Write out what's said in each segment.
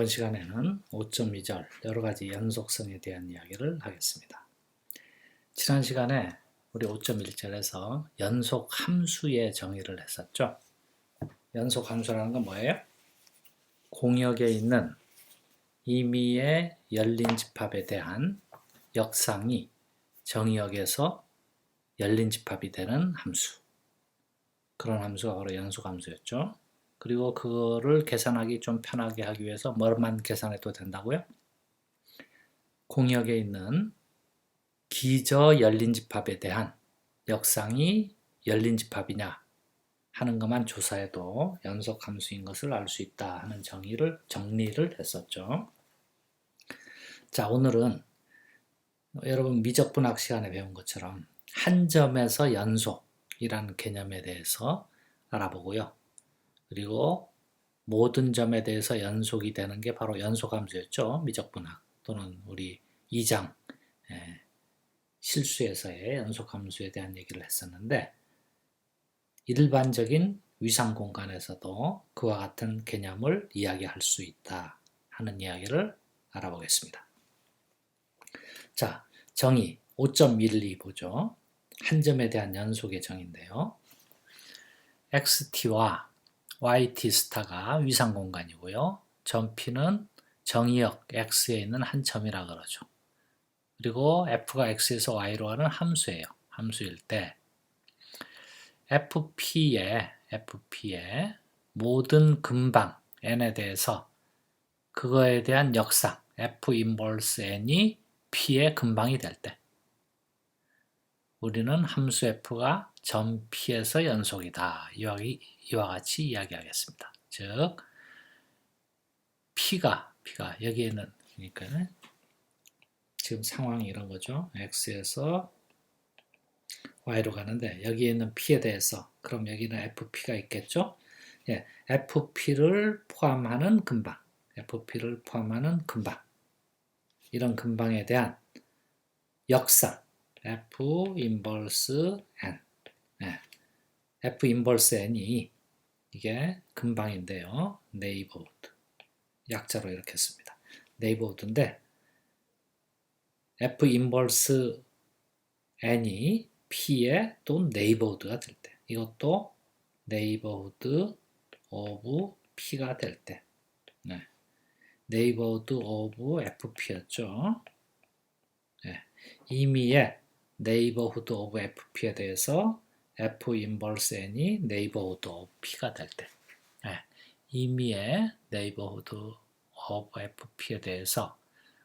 이번 시간에는 5.2절 여러가지 연속성에 대한 이야기를 하겠습니다. 지난 시간에 우리 5.1절에서 연속 함수의 정의를 했었죠. 연속 함수라는 건 뭐예요? 공역에 있는 임의의 열린 집합에 대한 역상이 정의역에서 열린 집합이 되는 함수. 그런 함수가 바로 연속 함수였죠. 그리고 그거를 계산하기 좀 편하게 하기 위해서 뭐만 계산해도 된다고요? 공역에 있는 기저 열린 집합에 대한 역상이 열린 집합이냐 하는 것만 조사해도 연속 함수인 것을 알 수 있다 하는 정리를 했었죠. 자, 오늘은 여러분 미적분학 시간에 배운 것처럼 한 점에서 연속이라는 개념에 대해서 알아보고요. 그리고 모든 점에 대해서 연속이 되는 게 바로 연속함수였죠. 미적분학 또는 우리 2장 실수에서의 연속함수에 대한 얘기를 했었는데 일반적인 위상 공간에서도 그와 같은 개념을 이야기할 수 있다 하는 이야기를 알아보겠습니다. 자, 정의 5.12 보죠. 한 점에 대한 연속의 정의인데요. xt와 yt 스타가 위상 공간이고요. 점 p는 정의역 x에 있는 한 점이라 그러죠. 그리고 f가 x에서 y로 가는 함수예요. 함수일 때 fp의 모든 근방 n에 대해서 그거에 대한 역상 f 인버스 n이 p의 근방이 될 때 우리는 함수 f가 점 p에서 연속이다. 이와 같이 이야기하겠습니다. 즉 p가 여기에는 그러니까 지금 상황이 이런 거죠. x에서 y로 가는데 여기에 있는 p에 대해서 그럼 여기는 fp가 있겠죠. 예, fp를 포함하는 근방 이런 근방에 대한 역상 f 인버스 n f 인버스 n이 이게 근방인데요. 네이버후드 약자로 이렇게 씁니다. 네이버후드인데 f 인버스 n이 p의 또 네이버후드가 될 때 이것도 네이버후드 오브 p가 될 때 네이버후드 오브 fp였죠. 임의의 네이버후드 오브 fp에 대해서 f 인버스 n이 네이버후드 오브 p가 될 때 임의의 네이버후드 오브 fp에 대해서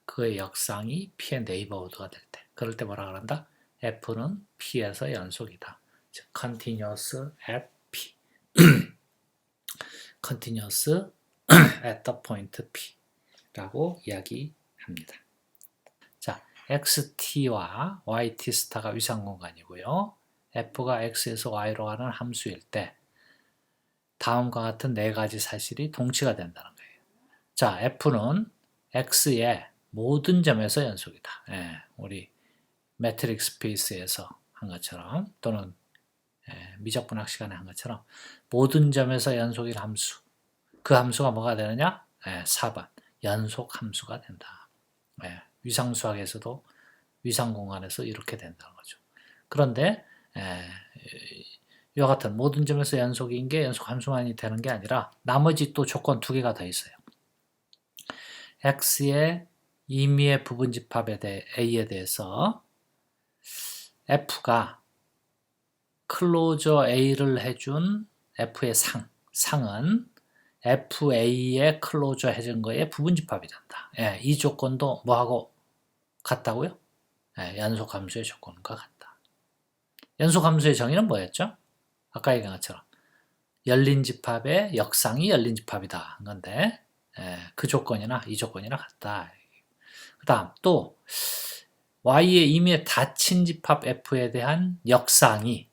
그의 역상이 p의 네이버후드가 될 때 그럴 때 뭐라 그런다? f는 p에서 연속이다. 즉 continuous at p continuous at the point p 라고 이야기합니다. 자, xt와 yt 스타가 위상공간이고요. f가 x에서 y로 가는 함수일 때 다음과 같은 네 가지 사실이 동치가 된다는 거예요. 자, f는 x의 모든 점에서 연속이다. 우리 매트릭 스페이스에서 한 것처럼 또는 미적분학 시간에 한 것처럼 모든 점에서 연속인 함수 그 함수가 뭐가 되느냐? 4번 연속 함수가 된다. 위상수학에서도 위상공간에서 이렇게 된다는 거죠. 그런데 이와 같은 모든 점에서 연속인 게 연속 함수만이 되는 게 아니라 나머지 또 조건 두 개가 더 있어요. x의 임의의 부분집합에 대해 a에 대해서 f가 클로저 a를 해준 f의 상은 fa에 클로저 해준 거에 부분집합이 된다. 이 조건도 뭐하고 같다고요? 연속함수의 조건과 같다. 연속함수의 정의는 뭐였죠? 아까 얘기한 것처럼 열린 집합의 역상이 열린 집합이다 한 건데 그 조건이나 이 조건이나 같다. 그 다음 또 y의 임의의 닫힌 집합 f에 대한 역상이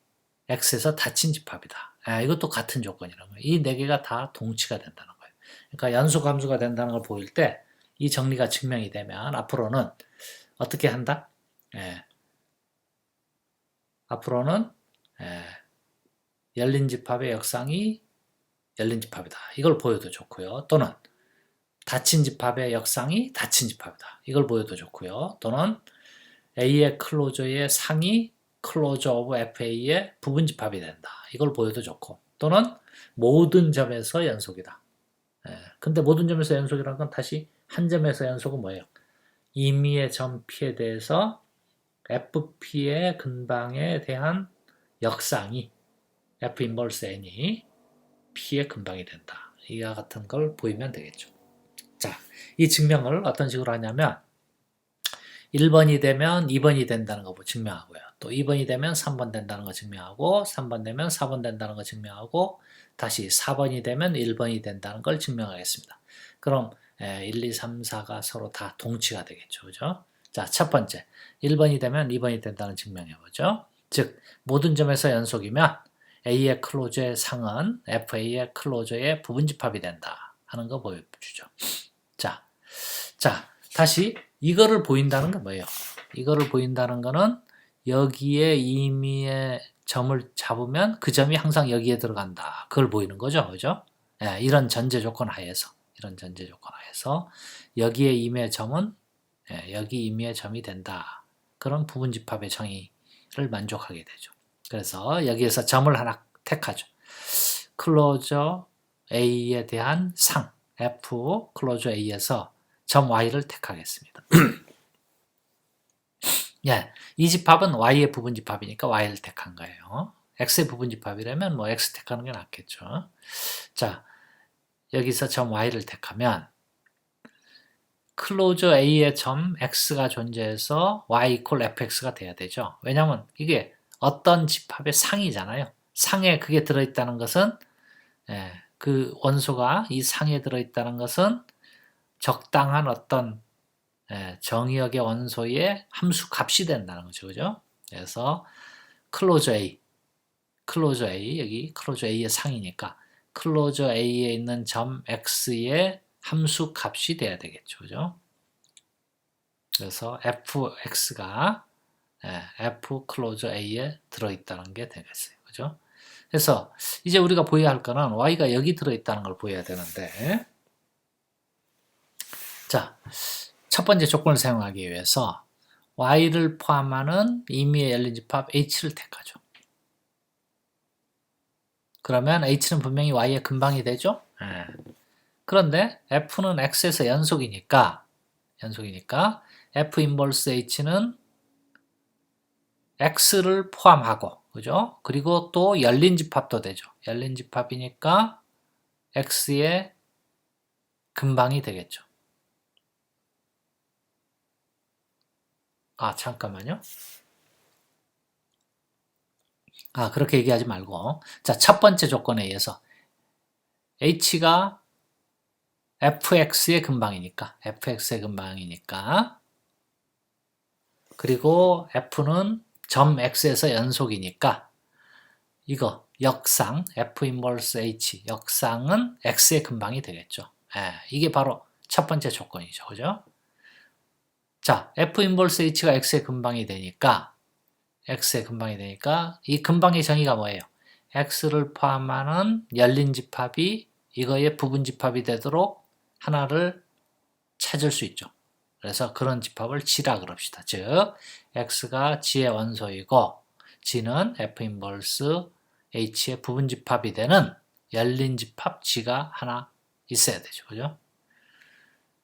x에서 닫힌 집합이다. 이것도 같은 조건이라는 거예요. 이 네 개가 다 동치가 된다는 거예요. 그러니까 연속함수가 된다는 걸 보일 때 이 정리가 증명이 되면 앞으로는 어떻게 한다? 앞으로는 열린 집합의 역상이 열린 집합이다. 이걸 보여도 좋고요. 또는 닫힌 집합의 역상이 닫힌 집합이다. 이걸 보여도 좋고요. 또는 A의 클로저의 상이 클로저 오브 FA의 부분 집합이 된다. 이걸 보여도 좋고 또는 모든 점에서 연속이다. 근데 모든 점에서 연속이라는 건 다시 한 점에서 연속은 뭐예요? 임의의 점 P에 대해서 FP의 근방에 대한 역상이 F 인버스 N이 P의 근방이 된다. 이와 같은 걸 보이면 되겠죠. 자, 이 증명을 어떤 식으로 하냐면 1번이 되면 2번이 된다는 거 증명하고요. 또 2번이 되면 3번 된다는 거 증명하고 3번 되면 4번 된다는 거 증명하고 다시 4번이 되면 1번이 된다는 걸 증명하겠습니다. 그럼 1, 2, 3, 4가 서로 다 동치가 되겠죠. 그죠? 자, 첫 번째 1번이 되면 2번이 된다는 증명해보죠. 즉 모든 점에서 연속이면 A의 클로저의 상은 FA의 클로저의 부분집합이 된다 하는 거 보여주죠. 자, 다시 이거를 보인다는 건 뭐예요? 이거를 보인다는 거는 여기에 임의의 점을 잡으면 그 점이 항상 여기에 들어간다. 그걸 보이는 거죠. 그죠? 이런 전제 조건 하에서 여기에 임의의 점은 여기 임의의 점이 된다. 그런 부분집합의 정의를 만족하게 되죠. 그래서 여기에서 점을 하나 택하죠. 클로저 A에 대한 상 F 클로저 A에서 점 Y를 택하겠습니다. 이 집합은 Y의 부분집합이니까 Y를 택한 거예요. X의 부분집합이라면 뭐 X 택하는 게 낫겠죠. 자, 여기서 점 Y를 택하면 클로저 A의 점 X가 존재해서 Y 이퀄 FX가 돼야 되죠. 왜냐하면 이게 어떤 집합의 상이잖아요. 상에 그게 들어있다는 것은 그 원소가 이 상에 들어있다는 것은 적당한 어떤 정의역의 원소의 함수 값이 된다는 거죠. 그죠? 그래서 클로저 A, 여기 클로저 A의 상이니까 클로저 A에 있는 점 X의 함수 값이 돼야 되겠죠. 그죠? 그래서 fx가 f 클로저 A에 들어있다는 게 되겠어요. 그죠? 그래서 이제 우리가 보여야 할 거는 y가 여기 들어있다는 걸 보여야 되는데, 자, 첫 번째 조건을 사용하기 위해서 y를 포함하는 임의의 열린 집합 h를 택하죠. 그러면 h는 분명히 y의 근방이 되죠. 그런데 f는 x에서 연속이니까 f 인버스 h는 x를 포함하고, 그죠? 그리고 또 열린 집합도 되죠. 열린 집합이니까 x의 근방이 되겠죠. 잠깐만요. 그렇게 얘기하지 말고. 자, 첫 번째 조건에 의해서 h가 fx의 근방이니까, 그리고 f는 점 x에서 연속이니까, 이거 역상, f 인버스 h, 역상은 x의 근방이 되겠죠. 이게 바로 첫 번째 조건이죠. 그죠? 자, f 인버스 h가 x의 근방이 되니까, 이 근방의 정의가 뭐예요? x를 포함하는 열린 집합이 이거의 부분 집합이 되도록 하나를 찾을 수 있죠. 그래서 그런 집합을 G라 그럽시다. 즉, x가 G의 원소이고 G는 f 인버스 h의 부분 집합이 되는 열린 집합 G가 하나 있어야 되죠. 그죠?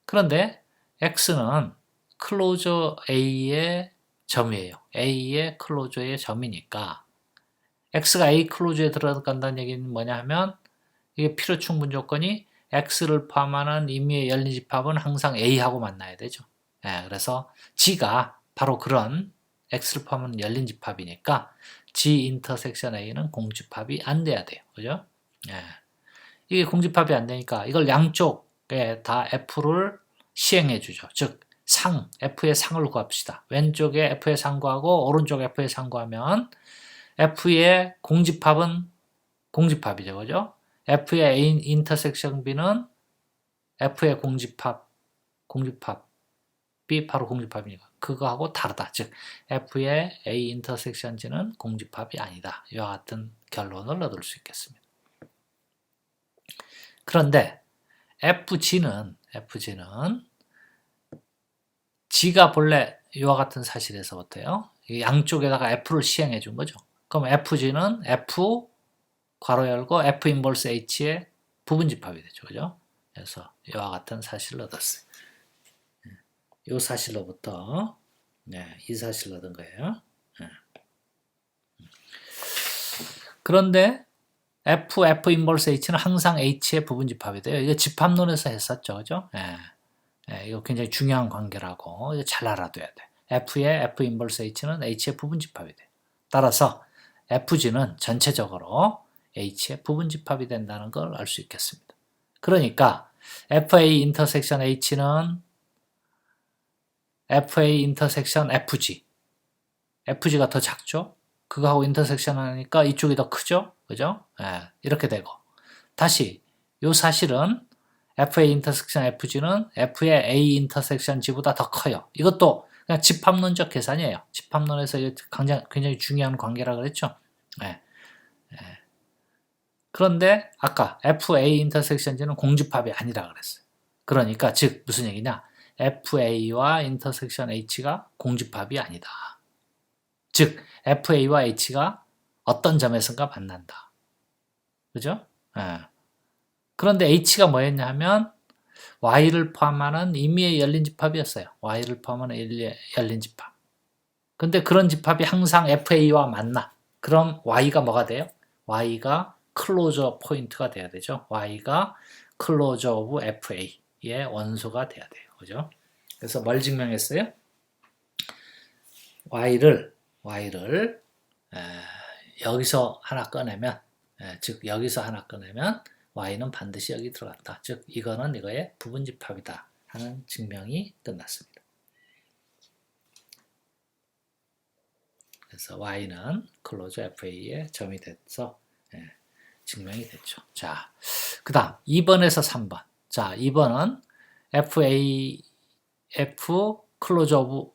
그런데 x는 클로저 A의 점이에요. A의 클로저의 점이니까 x가 A 클로저에 들어간다는 얘기는 뭐냐 하면 이게 필요 충분 조건이 x를 포함하는 임의의 열린 집합은 항상 A하고 만나야 되죠. 그래서 G가 바로 그런 x를 포함하는 열린 집합이니까 G 인터섹션 A는 공집합이 안 돼야 돼요. 그죠? 이게 공집합이 안 되니까 이걸 양쪽에 다 F를 시행해 주죠. 즉 F의 상을 구합시다. 왼쪽에 F의 상 구하고 오른쪽에 F의 상 구하면 F의 공집합은 공집합이죠. 그죠? F의 A 인터섹션 B는 F의 공집합이 바로 공집합이니까 그거하고 다르다. 즉 F의 A 인터섹션 G는 공집합이 아니다. 이와 같은 결론을 얻을 수 있겠습니다. 그런데 FG는 FG는 G가 본래 이와 같은 사실에서부터요. 양쪽에다가 F를 시행해 준 거죠. 그럼 FG는 F 괄호 열고 F 인버스 H의 부분집합이 되죠. 그죠? 그래서 이와 같은 사실을 얻었어요. 이 사실로부터 이 사실을 얻은 거예요. 그런데 F 인버스 H는 항상 H의 부분집합이 돼요. 이거 집합론에서 했었죠. 그죠? 이거 굉장히 중요한 관계라고 이거 잘 알아둬야 돼. F의 F 인버스 H는 H의 부분집합이 돼. 따라서 FG는 전체적으로 H의 부분집합이 된다는 걸 알 수 있겠습니다. 그러니까 FA 인터섹션 H는 FA 인터섹션 FG. FG가 더 작죠? 그거하고 인터섹션 하니까 이쪽이 더 크죠? 그죠? 이렇게 되고. 다시, 이 사실은 FA 인터섹션 FG는 F의 A 인터섹션 G보다 더 커요. 이것도 그냥 집합론적 계산이에요. 집합론에서 굉장히 중요한 관계라 그랬죠? 그런데 아까 FA 인터섹션 G는 공집합이 아니라 그랬어요. 그러니까 즉 무슨 얘기냐? FA와 인터섹션 H가 공집합이 아니다. 즉 FA와 H가 어떤 점에선가 만난다. 그죠? 그런데 H가 뭐였냐 하면 Y를 포함하는 임의의 열린 집합이었어요. Y를 포함하는 열린 집합. 근데 그런 집합이 항상 FA와 만나. 그럼 Y가 뭐가 돼요? Y가 클로저 포인트가 돼야 되죠. Y가 클로저 오브 FA의 원소가 돼야 돼요. 그죠? 그래서 뭘 증명했어요? Y를 여기서 하나 꺼내면, 즉 여기서 하나 꺼내면 Y는 반드시 여기 들어간다. 즉 이거는 이거의 부분집합이다 하는 증명이 끝났습니다. 그래서 Y는 클로저 FA의 점이 돼서 증명이 됐죠. 자, 그 다음 2번에서 3번. 자, 2번은 F 클로저 오브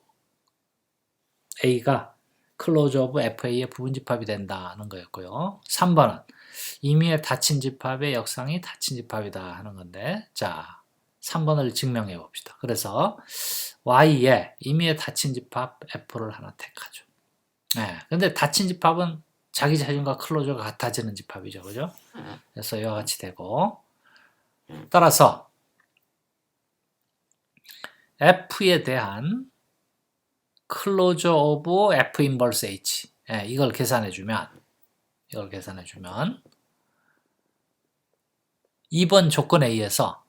A가 클로저 오브 FA의 부분집합이 된다는 거였고요. 3번은 임의의 닫힌 집합의 역상이 닫힌 집합이다 하는 건데, 자, 3번을 증명해 봅시다. 그래서 Y에 임의의 닫힌 집합 F를 하나 택하죠. 근데 닫힌 집합은 자기 자신과 클로저가 같아지는 집합이죠. 그죠? 그래서 이와 같이 되고, 따라서 F에 대한 클로저 오브 F 인버스 H 이걸 계산해주면 2번 조건에 의해서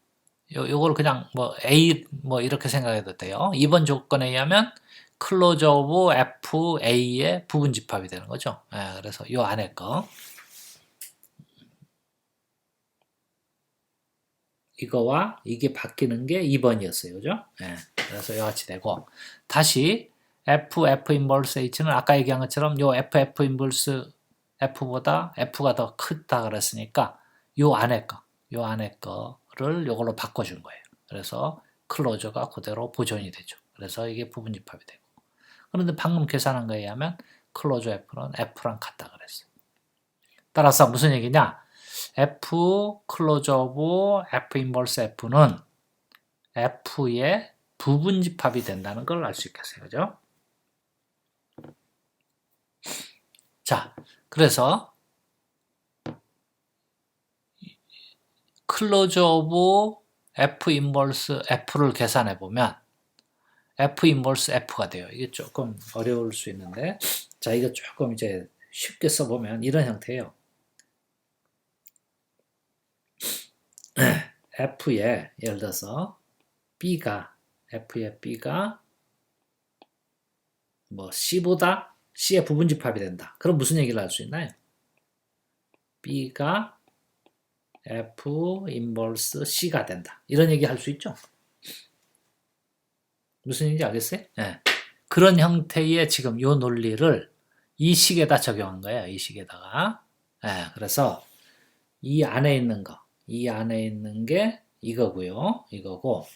요걸 그냥 뭐 A 뭐 이렇게 생각해도 돼요. 2번 조건에 의하면 클로저 오브 FA의 부분집합이 되는 거죠. 그래서 요 안에 거 이거와 이게 바뀌는 게 2번이었어요. 그죠? 그래서 이와 같이 되고 다시 F 인버스 H는 아까 얘기한 것처럼 요 F 인버스 F보다 F가 더 크다 그랬으니까 요 안에 거를 요걸로 바꿔준 거예요. 그래서 클로저가 그대로 보존이 되죠. 그래서 이게 부분집합이 되고. 그런데 방금 계산한 거에 의하면 클로저 F는 F랑 같다 그랬어요. 따라서 무슨 얘기냐? F 클로저 오브 F 인버스 F는 F의 부분집합이 된다는 걸 알 수 있겠어요. 그죠? 자, 그래서 클로저 오브 F 인버스 F를 계산해 보면 F 인버스 F가 돼요. 이게 조금 어려울 수 있는데, 자, 이거 조금 이제 쉽게 써보면 이런 형태예요. F에 예를 들어서 F의 B가 뭐 C의 부분집합이 된다. 그럼 무슨 얘기를 할 수 있나요? B가 F 인버스 C가 된다. 이런 얘기 할 수 있죠? 무슨 얘기인지 알겠어요? 그런 형태의 지금 요 논리를 이 식에다 적용한 거예요. 이 식에다가. 그래서 이 안에 있는 게 이거고요. 이거고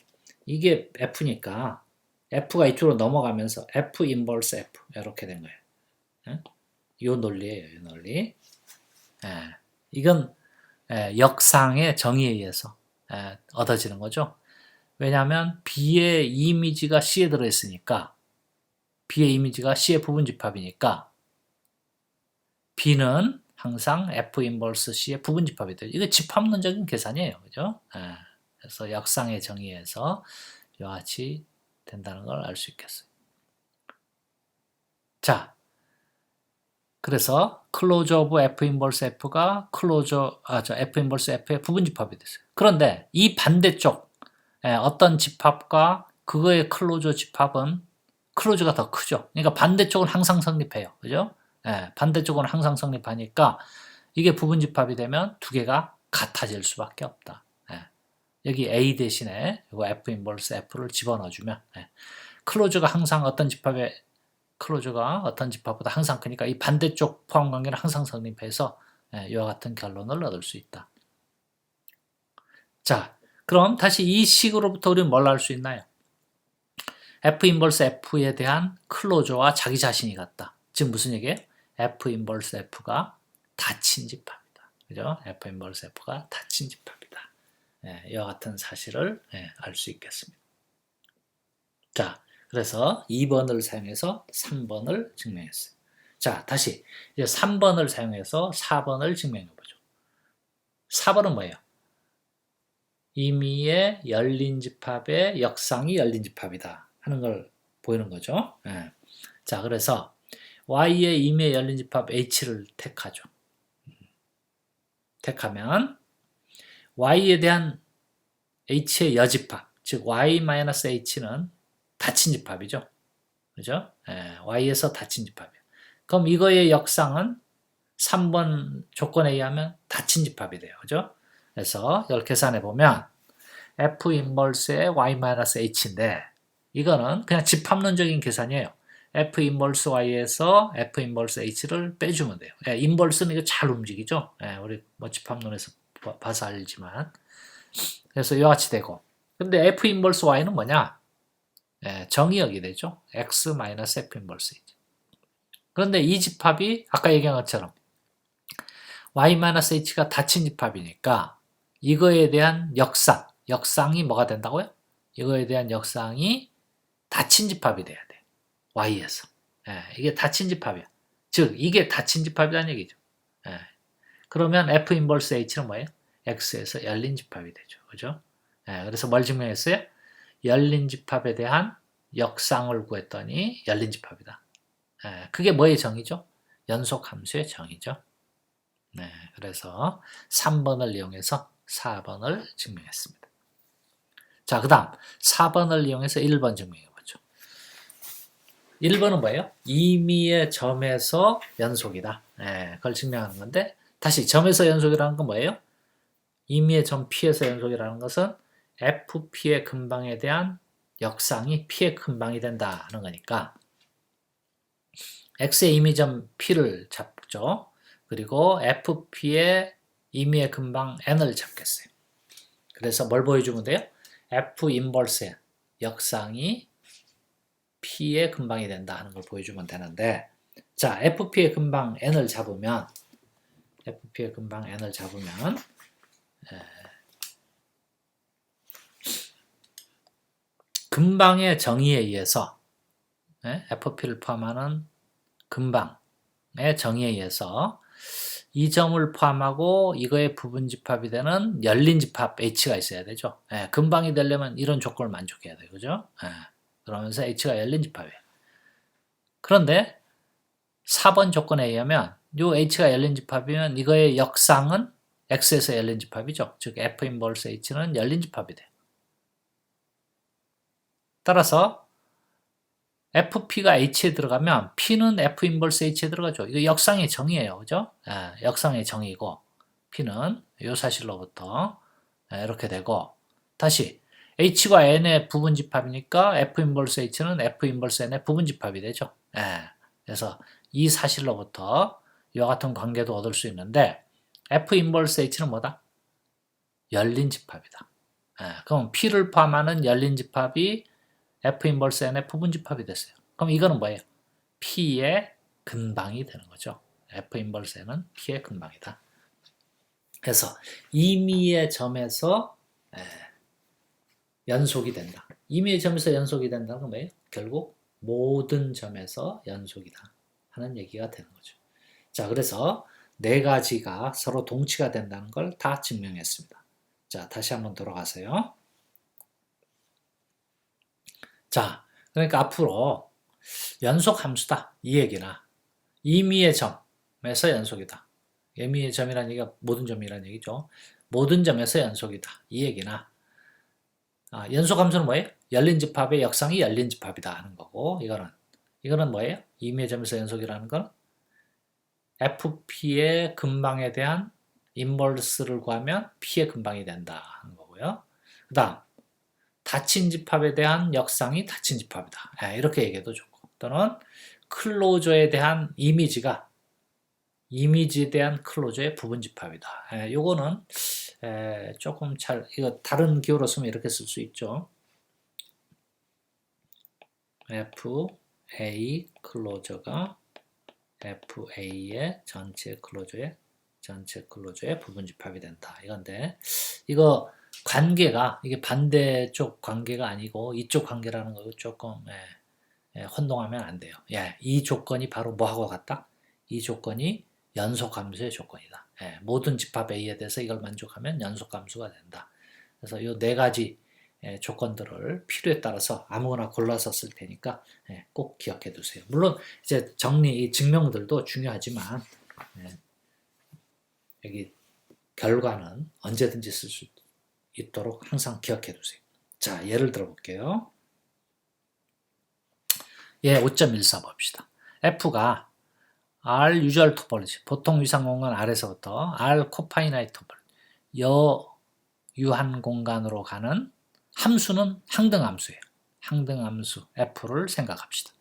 이게 F니까 F가 이쪽으로 넘어가면서 F 인버스 F 이렇게 된 거예요. 요 논리예요. 요 논리. 이건 역상의 정의에 의해서 얻어지는 거죠. 왜냐하면 B의 이미지가 C에 들어있으니까 B의 이미지가 C의 부분집합이니까 B는 항상 F 인버스 C의 부분집합이 돼요. 이거 집합론적인 계산이에요. 그죠? 그래서 역상의 정의에서 이와 같이 된다는 걸 알 수 있겠어요. 자, 그래서 클로즈 오브 F 인버스 F가 F 인버스 F의 부분집합이 됐어요. 그런데 이 반대쪽 어떤 집합과 그거의 클로저 집합은 클로즈가 더 크죠. 그러니까 반대쪽은 항상 성립해요. 그죠? 반대쪽은 항상 성립하니까 이게 부분집합이 되면 두 개가 같아질 수밖에 없다. 여기 A 대신에 이거 F 인버스 F를 집어넣어주면 클로즈가 항상 어떤 집합에 클로즈가 어떤 집합보다 항상 크니까 이 반대쪽 포함관계는 항상 성립해서 이와 같은 결론을 얻을 수 있다. 자, 그럼 다시 이 식으로부터 우리는 뭘 알 수 있나요? F 인버스 F에 대한 클로저와 자기 자신이 같다. 즉 무슨 얘기예요? F 인버스 F가 닫힌 집합이다. 그죠? F 인버스 F가 닫힌 집합이다. 이와 같은 사실을 알 수 있겠습니다. 자, 그래서 2번을 사용해서 3번을 증명했어요. 자, 다시 이제 3번을 사용해서 4번을 증명해보죠. 4번은 뭐예요? 임의의 열린 집합의 역상이 열린 집합이다 하는 걸 보이는 거죠. 자, 그래서 Y의 임의의 열린 집합 H를 택하죠. 택하면 Y에 대한 H의 여집합, 즉 Y-H는 닫힌 집합이죠. 그죠? Y에서 닫힌 집합이에요. 그럼 이거의 역상은 3번 조건에 의하면 닫힌 집합이 돼요. 그죠? 그래서 이걸 계산해 보면 F 인버스의 Y-H인데 이거는 그냥 집합론적인 계산이에요. F 인버스 Y에서 F 인버스 H를 빼주면 돼요. 인버스는 이거 잘 움직이죠. 우리 뭐 집합론에서 봐서 알지만. 그래서 이와 같이 되고. 근데 F 인버스 Y는 뭐냐? 정의역이 되죠. X-F 인버스 H. 그런데 이 집합이 아까 얘기한 것처럼 Y-H가 닫힌 집합이니까 이거에 대한 역상이 뭐가 된다고요? 이거에 대한 역상이 닫힌 집합이 돼야 돼. Y에서. 이게 닫힌 집합이야. 즉 이게 닫힌 집합이라는 얘기죠. 그러면 F 인버스 H는 뭐예요? X에서 열린 집합이 되죠. 그죠? 그래서 뭘 증명했어요? 열린 집합에 대한 역상을 구했더니 열린 집합이다. 그게 뭐의 정의죠? 연속함수의 정의죠. 그래서 3번을 이용해서 4번을 증명했습니다. 자, 그 다음 4번을 이용해서 1번 증명해보죠. 1번은 뭐예요? 임의의 점에서 연속이다. 그걸 증명하는 건데 다시 점에서 연속이라는 건 뭐예요? 임의의 점 P에서 연속이라는 것은 FP의 근방에 대한 역상이 P의 근방이 된다 하는 거니까 X의 임의점 P를 잡죠. 그리고 FP의 임의의 근방 N을 잡겠어요. 그래서 뭘 보여주면 돼요? F 인버스의 역상이 P의 근방이 된다 하는 걸 보여주면 되는데 자, FP의 근방 N을 잡으면 근방의 정의에 의해서 FP를 포함하는 근방의 정의에 의해서 이 점을 포함하고 이거의 부분집합이 되는 열린 집합 H가 있어야 되죠. 근방이 되려면 이런 조건을 만족해야 돼요. 그죠? 그러면서 H가 열린 집합이에요. 그런데 4번 조건에 의하면 이 H가 열린 집합이면 이거의 역상은 X에서 열린 집합이죠. 즉 F 인버스 H는 열린 집합이 돼요. 따라서 FP가 H에 들어가면 P는 F 인버스 H에 들어가죠. 이거 역상의 정의예요. 그죠? 역상의 정의고 P는 이 사실로부터 이렇게 되고 다시 H과 N의 부분집합이니까 F 인버스 H는 F 인버스 N의 부분집합이 되죠. 그래서 이 사실로부터 이와 같은 관계도 얻을 수 있는데 F 인버스 H는 뭐다? 열린 집합이다. 그럼 P를 포함하는 열린 집합이 F 인버스 N의 부분집합이 됐어요. 그럼 이거는 뭐예요? P의 근방이 되는 거죠. F 인버스 N은 P의 근방이다. 그래서 임의의 점에서 연속이 된다. 임의의 점에서 연속이 된다는 건 뭐예요? 결국 모든 점에서 연속이다 하는 얘기가 되는 거죠. 자, 그래서 네 가지가 서로 동치가 된다는 걸 다 증명했습니다. 자, 다시 한번 돌아가세요. 자, 그러니까 앞으로 연속 함수다 이 얘기나 임의의 점에서 연속이다. 임의의 점이라는 얘기가 모든 점이라는 얘기죠. 모든 점에서 연속이다 이 얘기나 연속 함수는 뭐예요? 열린 집합의 역상이 열린 집합이다 하는 거고 이거는 뭐예요? 임의의 점에서 연속이라는 건 FP의 근방에 대한 인버스를 구하면 P의 근방이 된다 하는 거고요. 그 다음 닫힌 집합에 대한 역상이 닫힌 집합이다. 이렇게 얘기해도 좋고 또는 클로저에 대한 이미지에 대한 클로저의 부분 집합이다. 요거는 조금 이거 다른 기호로 쓰면 이렇게 쓸 수 있죠. FA 클로저가 FA의 전체 클로저의 부분 집합이 된다. 이건데 이거 관계가 이게 반대쪽 관계가 아니고 이쪽 관계라는 거 조금 혼동하면 안 돼요. 이 조건이 바로 뭐하고 같다? 이 조건이 연속함수의 조건이다. 모든 집합 A에 대해서 이걸 만족하면 연속함수가 된다. 그래서 이 네 가지 조건들을 필요에 따라서 아무거나 골라서 쓸 테니까 꼭 기억해 두세요. 물론 이제 이 증명들도 중요하지만 여기 결과는 언제든지 쓸 수 있도록 항상 기억해 두세요. 자, 예를 들어 볼게요. 5.14 봅시다. F가 R 유주얼 토폴로지, 보통 위상 공간 R에서부터 R 코파이나이트 토폴로지, 유한 공간으로 가는 함수는 항등함수예요. 항등함수 F를 생각합시다.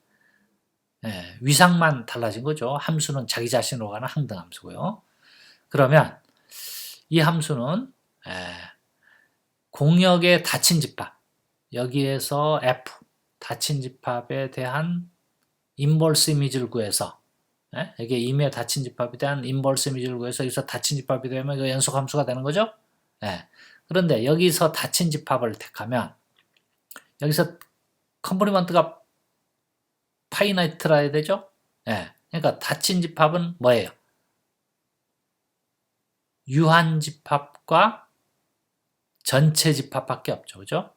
위상만 달라진 거죠. 함수는 자기 자신으로 가는 항등함수고요. 그러면 이 함수는 공역의 닫힌 집합, 여기에서 F, 닫힌 집합에 대한 인버스 이미지를 구해서 이게 임의의 닫힌 집합에 대한 인버스 이미지를 구해서 여기서 닫힌 집합이 되면 이거 연속함수가 되는 거죠. 그런데 여기서 닫힌 집합을 택하면 여기서 컴포니먼트가 파이나이트라 해야 되죠? 그러니까 닫힌 집합은 뭐예요? 유한 집합과 전체 집합밖에 없죠. 그죠?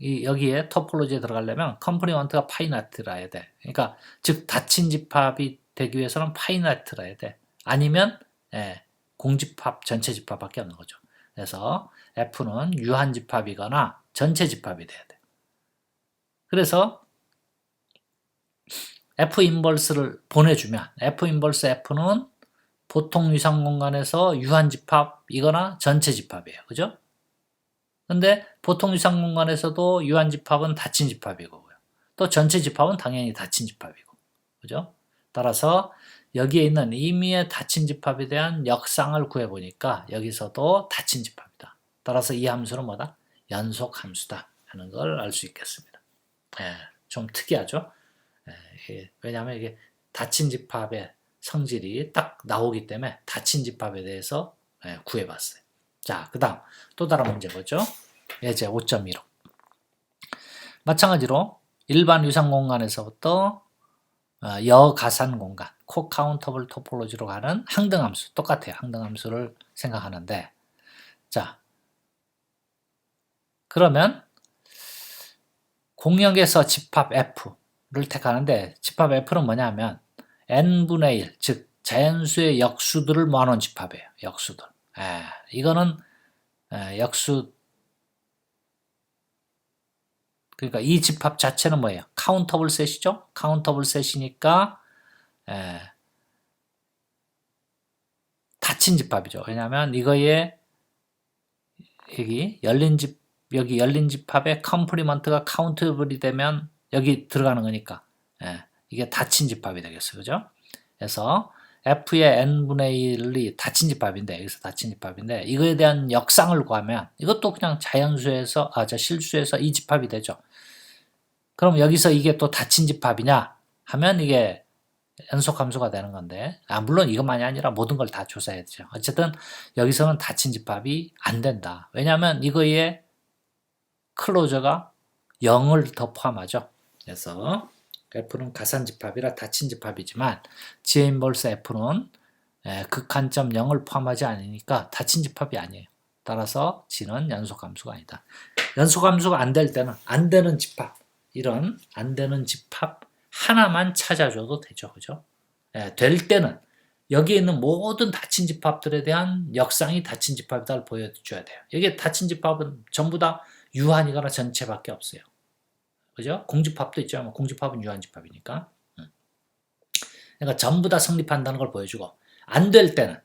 여기에 토폴로지에 들어가려면 컴포니먼트가 파이나이트라 해야 돼. 그러니까 즉 닫힌 집합이 되기 위해서는 파이나이트라 해야 돼. 아니면 공집합, 전체 집합밖에 없는 거죠. 그래서 F는 유한 집합이거나 전체 집합이 돼야 돼. 그래서 F 인버스를 보내주면 F 인버스 F는 보통 위상 공간에서 유한 집합이거나 전체 집합이에요. 그죠? 근데 보통 위상 공간에서도 유한 집합은 닫힌 집합이고 또 전체 집합은 당연히 닫힌 집합이고. 그죠? 따라서 여기에 있는 임의의 닫힌 집합에 대한 역상을 구해보니까 여기서도 닫힌 집합이다. 따라서 이 함수는 뭐다? 연속 함수다 하는 걸 알 수 있겠습니다. 좀 특이하죠? 왜냐하면 이게 닫힌 집합의 성질이 딱 나오기 때문에 닫힌 집합에 대해서 구해봤어요. 자, 그 다음 또 다른 문제 보죠. 예제 5.15. 마찬가지로 일반 위상 공간에서부터 여가산 공간, 코카운터블 토폴로지로 가는 항등함수, 똑같아요. 항등함수를 생각하는데, 자, 그러면 공역에서 집합 F를 택하는데, 집합 F는 뭐냐면 n분의 1, 즉 자연수의 역수들을 모아놓은 집합이에요. 역수들. 이거는 역수, 그러니까 이 집합 자체는 뭐예요? 카운터블 셋이죠? 카운터블 set이니까 닫힌 집합이죠. 왜냐하면 이거에 여기 열린 집합의 컴플리먼트가 카운터블이 되면 여기 들어가는 거니까 이게 닫힌 집합이 되겠어요. 그죠? 그래서 F의 n분의 1이 닫힌 집합인데 여기서 닫힌 집합인데 이거에 대한 역상을 구하면 이것도 그냥 자연수에서 실수에서 이 집합이 되죠. 그럼 여기서 이게 또 닫힌 집합이냐 하면 이게 연속함수가 되는 건데 물론 이것만이 아니라 모든 걸 다 조사해야 되죠. 어쨌든 여기서는 닫힌 집합이 안 된다. 왜냐하면 이거에 클로저가 0을 더 포함하죠. 그래서 F는 가산집합이라 닫힌 집합이지만 G의 인버스 F는 극한점 0을 포함하지 않으니까 닫힌 집합이 아니에요. 따라서 G는 연속함수가 아니다. 연속함수가 안 될 때는 안 되는 집합, 이런 안 되는 집합 하나만 찾아줘도 되죠. 그죠? 될 때는 여기에 있는 모든 닫힌 집합들에 대한 역상이 닫힌 집합이다를 보여줘야 돼요. 여기에 닫힌 집합은 전부 다 유한이거나 전체밖에 없어요. 그죠? 공집합도 있죠. 공집합은 유한집합이니까. 그러니까 전부 다 성립한다는 걸 보여주고, 안 될 때는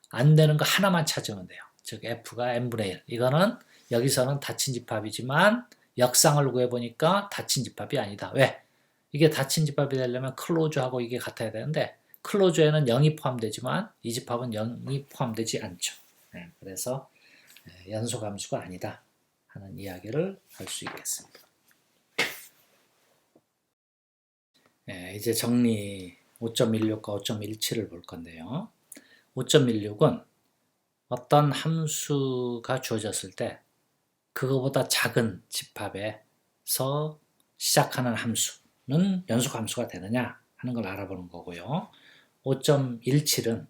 안 되는 거 하나만 찾으면 돼요. 즉 F가 n분의 1. 이거는 여기서는 닫힌 집합이지만 역상을 구해보니까 닫힌 집합이 아니다. 왜? 이게 닫힌 집합이 되려면 클로즈하고 이게 같아야 되는데 클로즈에는 0이 포함되지만 이 집합은 0이 포함되지 않죠. 그래서 연속함수가 아니다 하는 이야기를 할 수 있겠습니다. 이제 정리 5.16과 5.17을 볼 건데요. 5.16은 어떤 함수가 주어졌을 때 그거보다 작은 집합에서 시작하는 함수는 연속함수가 되느냐 하는 걸 알아보는 거고요. 5.17은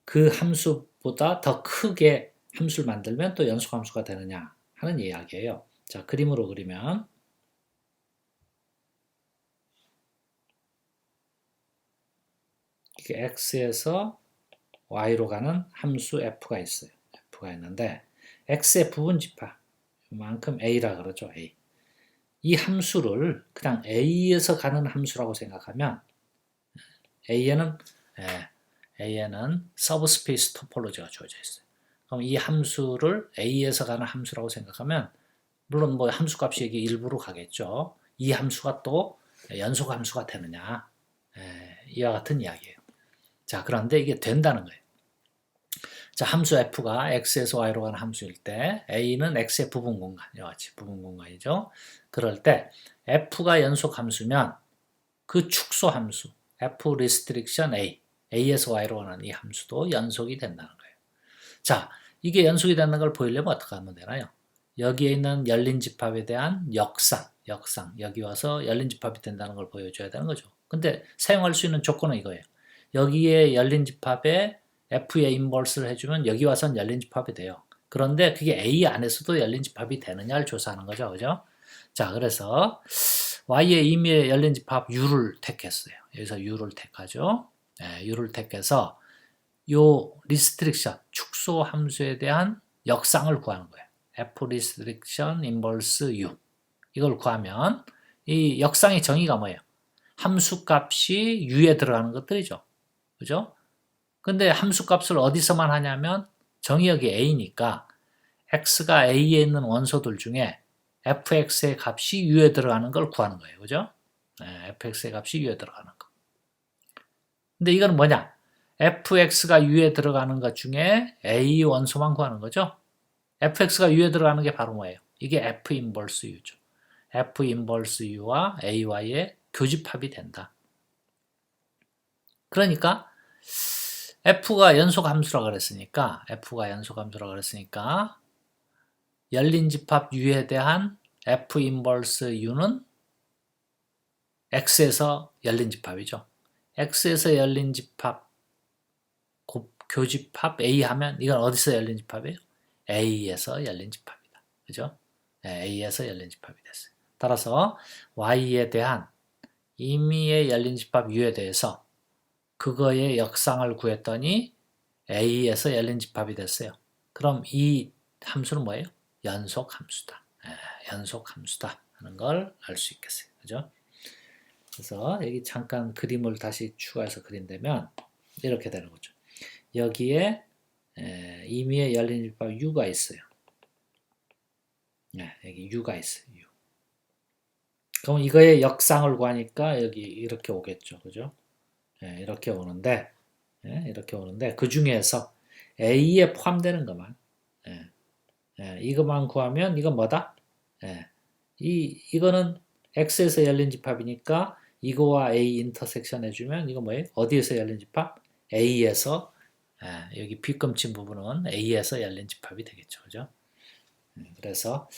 그 함수보다 더 크게 함수를 만들면 또 연속함수가 되느냐 하는 이야기예요. 자, 그림으로 그리면 이게 x에서 y로 가는 함수 f가 있어요. f가 있는데 x의 부분집합, 이만큼 a라 그러죠. a. 이 함수를 그냥 a에서 가는 함수라고 생각하면 a에는 서브스페이스 토폴로지가 주어져 있어요. 그럼 이 함수를 a에서 가는 함수라고 생각하면 물론 뭐 함수값이 이게 일부로 가겠죠. 이 함수가 또 연속함수가 되느냐, 이와 같은 이야기예요. 자, 그런데 이게 된다는 거예요. 자, 함수 f가 x에서 y로 가는 함수일 때 a는 x의 부분 공간, 이와 같이 부분 공간이죠. 그럴 때 f가 연속 함수면 그 축소 함수 f restriction a에서 y로 가는 이 함수도 연속이 된다는 거예요. 자, 이게 연속이 되는 걸 보이려면 어떻게 하면 되나요? 여기에 있는 열린 집합에 대한 역상, 여기 와서 열린 집합이 된다는 걸 보여줘야 되는 거죠. 근데 사용할 수 있는 조건은 이거예요. 여기에 열린 집합에 F의 인버스를 해주면 여기 와서는 열린 집합이 돼요. 그런데 그게 A 안에서도 열린 집합이 되느냐를 조사하는 거죠. 그죠? 자, 그래서 Y의 임의의 열린 집합 U를 택했어요. 여기서 U를 택하죠. U를 택해서 요 restriction, 축소 함수에 대한 역상을 구하는 거예요. F restriction inverse U. 이걸 구하면 이 역상의 정의가 뭐예요? 함수값이 U에 들어가는 것들이죠. 그죠? 근데 함수값을 어디서만 하냐면 정의역이 A니까 X가 A에 있는 원소들 중에 fx의 값이 U에 들어가는 걸 구하는 거예요. 그죠? fx의 값이 U에 들어가는 거. 근데 이건 뭐냐? fx가 U에 들어가는 것 중에 A 원소만 구하는 거죠? fx가 U에 들어가는 게 바로 뭐예요? 이게 f 인버스 U죠. f 인버스 U와 AY의 교집합이 된다. 그러니까 F가 연속함수라고 그랬으니까 열린 집합 U에 대한 F 인버스 U는 X에서 열린 집합이죠. X에서 열린 집합 교집합 A 하면 이건 어디서 열린 집합이에요? A에서 열린 집합이다. 그죠? A에서 열린 집합이 됐어요. 따라서 Y에 대한 임의의 열린 집합 U에 대해서 그거의 역상을 구했더니 A에서 열린 집합이 됐어요. 그럼 이 함수는 뭐예요? 연속함수다. 연속함수다 하는 걸 알 수 있겠어요. 그죠? 그래서 여기 잠깐 그림을 다시 추가해서 그린다면 이렇게 되는 거죠. 여기에 임의의 열린 집합 U가 있어요. 여기 U가 있어요. U. 그럼 이거의 역상을 구하니까 여기 이렇게 오겠죠. 그죠? 이렇게 오는데 그 중에서 A에 포함되는 것만 이것만 구하면 이건 뭐다? 이거는 X에서 열린 집합이니까 이거와 A 인터섹션 해주면 이거 뭐예요? 어디에서 열린 집합? A에서 여기 빗금친 부분은 A에서 열린 집합이 되겠죠. 그죠? 그래서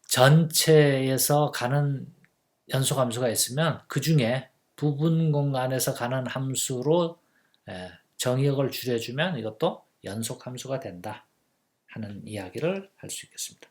전체에서 가는 연속 함수가 있으면 그 중에 부분 공간에서 가는 함수로 정의역을 줄여주면 이것도 연속 함수가 된다 하는 이야기를 할 수 있겠습니다.